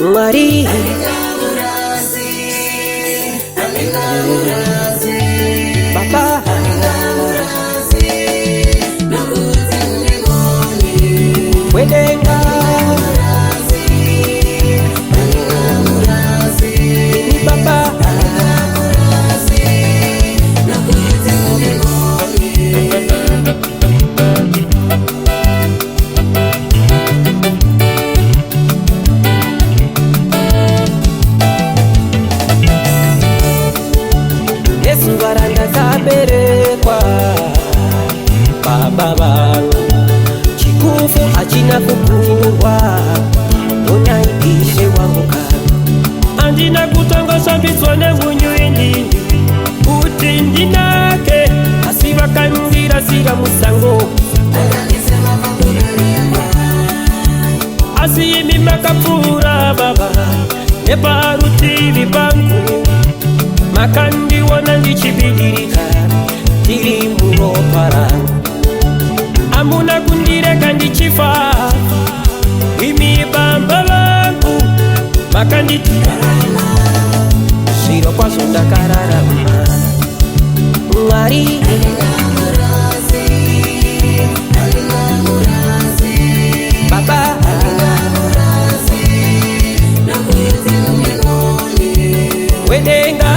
Mwari Papa Wedenga Ini Papa Yesu waranda kaberekwa Baba bangu chikufu hachina kukurwa Unaitishe wanguka Andina kutongosa mbitsone munyu indini Utindi nake Asiva kangira sira musango Asiyimi makapura baba Nebaruti vibangu Makandi wana ndichibidirika Tili muropara Amuna kundire kandi chifa Imi bamba langu Makandi tikarana Shiro kwa sonda kararama Mwari Baba Wedenga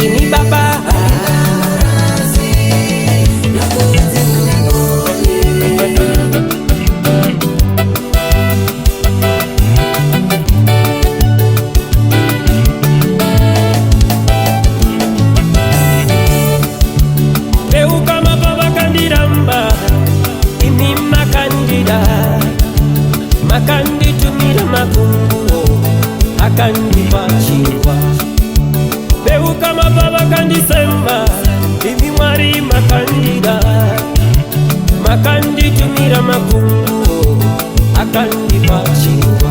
Ini Baba Beu kama baba kandiramba Ini makandida Makandi tumira makunguo Akandi pachiwa Beu kama baba kandisemba Imi mwari makandida Makandi tumira makunguo Akandi pachiwa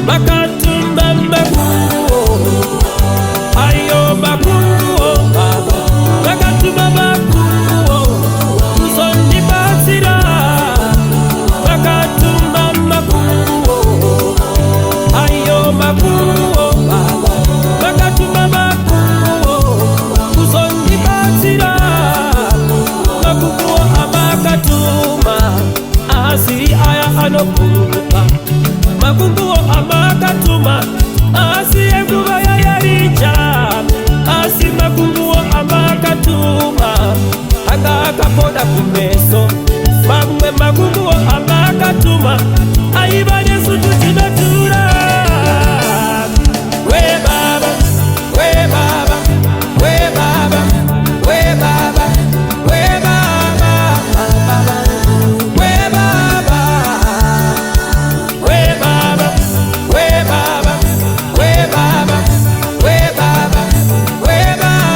Makatumba makunguo Ayo makunguo baba Makatumba makunguo Usondi basira Makatumba makunguo Ayo makunguo baba Makatumba makunguo Usondi basira Makunguo amakatuma Asiri aya anopunguka Makunguo amakatuma Asi ekuba ya yarija Asi makunguo amakatuma Aga akapoda kumeso Mamwe makunguo amakatuma Aiba Yesu tutinatura We baba, we baba, we baba, we baba, we baba, we baba, we baba, we baba, we baba, we baba, we baba,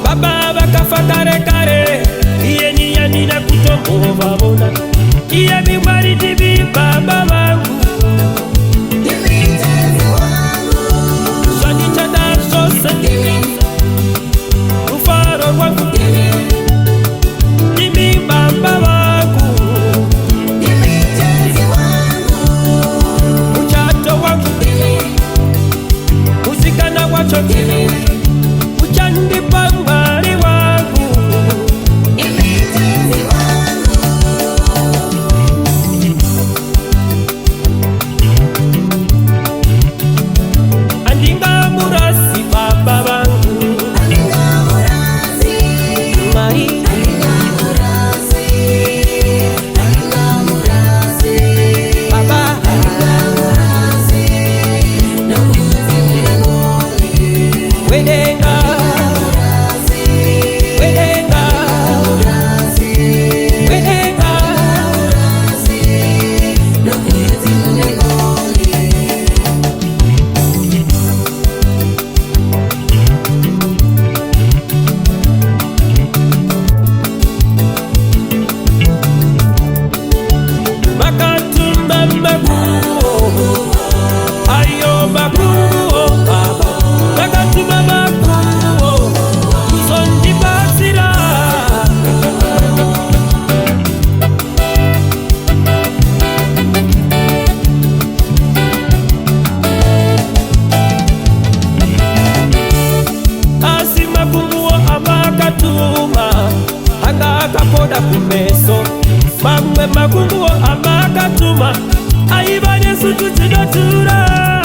Baba bakafa kare kare Iye ni yani na kutombo vabona Iye mimwari tibi baba wangu Shani chada sose Ufaro wangu Tibi baba wangu Uchato wangu Usikana wacho Uchandi pambari wangu Yesu tuzidatura